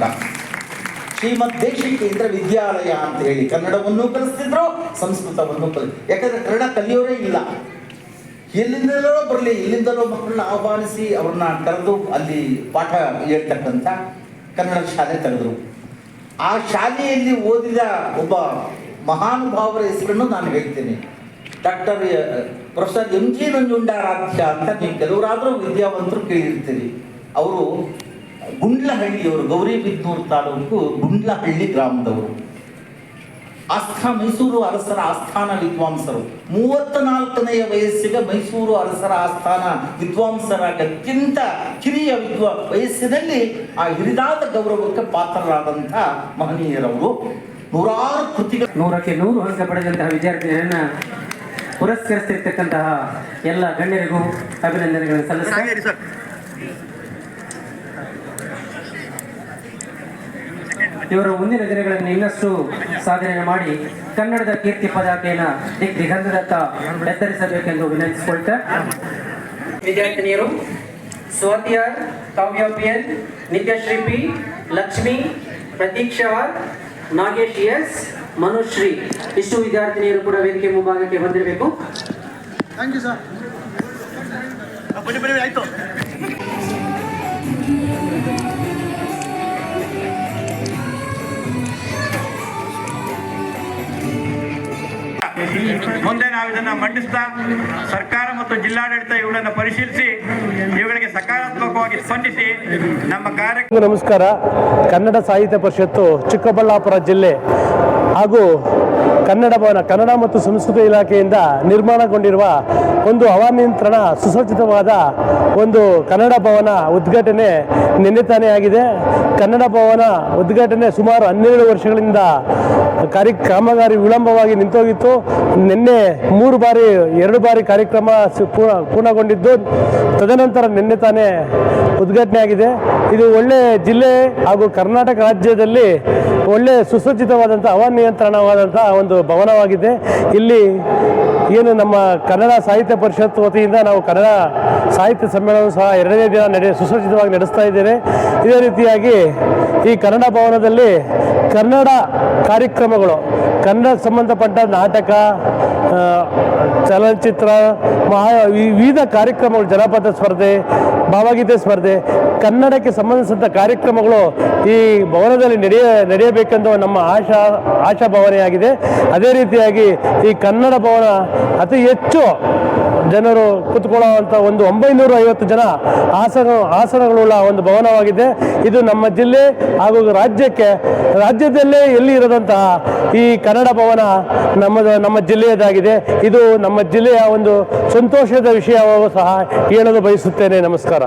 ಅಂತ. ಶ್ರೀಮದ್ ದೇಶಿಕೇಂದ್ರ ವಿದ್ಯಾಲಯ ಅಂತ ಹೇಳಿ ಕನ್ನಡವನ್ನು ಕಲಿಸ್ತಿದ್ರು, ಸಂಸ್ಕೃತವನ್ನು ಯಾಕಂದ್ರೆ ಕನ್ನಡ ಕಲಿಯೋರೇ ಇಲ್ಲ. ಎಲ್ಲಿಂದಲೋ ಬರಲಿ, ಎಲ್ಲಿಂದಲೋ ಮಕ್ಕಳನ್ನ ಆಹ್ವಾನಿಸಿ ಅವ್ರನ್ನ ಕರೆದು ಅಲ್ಲಿ ಪಾಠ ಹೇಳ್ತಕ್ಕಂಥ ಕನ್ನಡ ಶಾಲೆ ತೆಗೆದರು. ಆ ಶಾಲೆಯಲ್ಲಿ ಓದಿದ ಒಬ್ಬ ಮಹಾನುಭಾವರ ಹೆಸರನ್ನು ನಾನು ಹೇಳ್ತೇನೆ. ಡಾಕ್ಟರ್ ಪ್ರೊಫೆಸರ್ ಎಂ ಜಿ ನಂಜುಂಡಾರಾಧ್ಯ ಅಂತ ನೀವು ಕೆಲವರಾದರೂ ವಿದ್ಯಾವಂತರು ಕೇಳಿರ್ತೀರಿ. ಅವರು ಗುಂಡ್ಲಹಳ್ಳಿಯವರು, ಗೌರಿಬಿದನೂರು ತಾಲೂಕು ಗುಂಡ್ಲಹಳ್ಳಿ ಗ್ರಾಮದವರು. ಮೈಸೂರು ಅರಸರ ಆಸ್ಥಾನ ವಿದ್ವಾಂಸರು. 34ನೆಯ ವಯಸ್ಸಿಗೆ ಮೈಸೂರು ಅರಸರ ಆಸ್ಥಾನ ವಿದ್ವಾಂಸರಾಗಿ ಅತ್ಯಂತ ಕಿರಿಯ ವಯಸ್ಸಿನಲ್ಲಿ ಆ ಹಿರಿದಾದ ಗೌರವಕ್ಕೆ ಪಾತ್ರರಾದಂಥ ಮಹನೀಯರವರು. ನೂರಾರು ಕೃತಿಗಳು, 100ಕ್ಕೆ 100 ಅಂಕ ಪಡೆದಂತಹ ವಿದ್ಯಾರ್ಥಿಗಳನ್ನ ಪುರಸ್ಕರಿಸಿರ್ತಕ್ಕಂತಹ ಎಲ್ಲ ಗಣ್ಯರಿಗೂ ಅಭಿನಂದನೆಗಳನ್ನು ಸಲ್ಲಿಸುತ್ತಾರೆ. ಇವರು ಮುಂದಿನ ದಿನಗಳಲ್ಲಿ ಇನ್ನಷ್ಟು ಸಾಧನೆ ಮಾಡಿ ಕನ್ನಡದ ಕೀರ್ತಿ ಪತಾಕೆಯನ್ನು ದಿಗಂತದತ್ತ ಎತ್ತರಿಸಬೇಕೆಂದು ವಿನಂತಿಸಿಕೊಳ್ತಾ, ವಿದ್ಯಾರ್ಥಿನಿಯರು Swathi R, Kavya PN, Nithyashree P, Lakshmi, Prathiksha R, Nagesh S, Manushree ಇಷ್ಟು ವಿದ್ಯಾರ್ಥಿನಿಯರು ಕೂಡ ವೇದಿಕೆ ಮುಂಭಾಗಕ್ಕೆ ಬಂದಿರಬೇಕು. Thank you sir. ಆಯ್ತು. ಮುಂದೆ ನಾವು ಇದನ್ನು ಮಂಡಿಸ್ತಾ ಸರ್ಕಾರ ಮತ್ತು ಜಿಲ್ಲಾಡಳಿತ ಇವುಗಳನ್ನು ಪರಿಶೀಲಿಸಿ ಇವುಗಳಿಗೆ ಸಕಾರಾತ್ಮಕವಾಗಿ ಸ್ಪಂದಿಸಿ ನಮ್ಮ ಕಾರ್ಯ. ನಮಸ್ಕಾರ. ಕನ್ನಡ ಸಾಹಿತ್ಯ ಪರಿಷತ್ತು ಚಿಕ್ಕಬಳ್ಳಾಪುರ ಜಿಲ್ಲೆ ಹಾಗೂ ಕನ್ನಡ ಭವನ, ಕನ್ನಡ ಮತ್ತು ಸಂಸ್ಕೃತಿ ಇಲಾಖೆಯಿಂದ ನಿರ್ಮಾಣಗೊಂಡಿರುವ ಒಂದು ಹವಾನಿಯಂತ್ರಣ ಸುಸಜ್ಜಿತವಾದ ಒಂದು ಕನ್ನಡ ಭವನ ಉದ್ಘಾಟನೆ ನಿನ್ನೆ ತಾನೇ ಆಗಿದೆ. ಕನ್ನಡ ಭವನ ಉದ್ಘಾಟನೆ ಸುಮಾರು 12 ವರ್ಷಗಳಿಂದ ಕಾಮಗಾರಿ ವಿಳಂಬವಾಗಿ ನಿಂತೋಗಿತ್ತು. ನಿನ್ನೆ 2 ಬಾರಿ ಕಾರ್ಯಕ್ರಮ ಪೂರ್ಣಗೊಂಡಿದ್ದು, ತದನಂತರ ನಿನ್ನೆ ತಾನೇ ಉದ್ಘಾಟನೆ ಆಗಿದೆ. ಇದು ಒಳ್ಳೆ ಜಿಲ್ಲೆ ಹಾಗೂ ಕರ್ನಾಟಕ ರಾಜ್ಯದಲ್ಲಿ ಒಳ್ಳೆ ಸುಸಜ್ಜಿತವಾದಂಥ ಹವಾನಿಯಂತ್ರಣವಾದಂಥ ಒಂದು ಭವನವಾಗಿದೆ. ಇಲ್ಲಿ ಏನು ನಮ್ಮ ಕನ್ನಡ ಸಾಹಿತ್ಯ ಪರಿಷತ್ ವತಿಯಿಂದ ನಾವು ಕನ್ನಡ ಸಾಹಿತ್ಯ ಸಮ್ಮೇಳನ ಸಹ 2ನೇ ದಿನ ಸುಸಜ್ಜಿತವಾಗಿ ನಡೆಸ್ತಾ ಇದ್ದೇವೆ. ಇದೇ ರೀತಿಯಾಗಿ ಈ ಕನ್ನಡ ಭವನದಲ್ಲಿ ಕನ್ನಡ ಕಾರ್ಯಕ್ರಮಗಳು, ಕನ್ನಡ ಸಂಬಂಧಪಟ್ಟ ನಾಟಕ, ಚಲನಚಿತ್ರ, ವಿವಿಧ ಕಾರ್ಯಕ್ರಮಗಳು, ಜನಪದ ಸ್ಪರ್ಧೆ, ಭಾವಗೀತೆ ಸ್ಪರ್ಧೆ, ಕನ್ನಡಕ್ಕೆ ಸಂಬಂಧಿಸಿದ ಕಾರ್ಯಕ್ರಮಗಳು ಈ ಭವನದಲ್ಲಿ ನಡೆಯಬೇಕೆಂದು ನಮ್ಮ ಆಶಾಭಾವನೆಯಾಗಿದೆ. ಅದೇ ರೀತಿಯಾಗಿ ಈ ಕನ್ನಡ ಭವನ ಅತಿ ಹೆಚ್ಚು ಜನರು ಕೂತ್ಕೊಳ್ಳುವಂಥ ಒಂದು 950 ಜನ ಆಸನಗಳುಳ್ಳ ಒಂದು ಭವನವಾಗಿದೆ. ಇದು ನಮ್ಮ ಜಿಲ್ಲೆ ಹಾಗೂ ರಾಜ್ಯದಲ್ಲೇ ಎಲ್ಲಿ ಇರದಂತಹ ಈ ಕನ್ನಡ ಭವನ ನಮ್ಮ ಜಿಲ್ಲೆಯದಾಗಿದೆ. ಇದು ನಮ್ಮ ಜಿಲ್ಲೆಯ ಒಂದು ಸಂತೋಷದ ವಿಷಯವೂ ಸಹ ಹೇಳಲು ಬಯಸುತ್ತೇನೆ. ನಮಸ್ಕಾರ.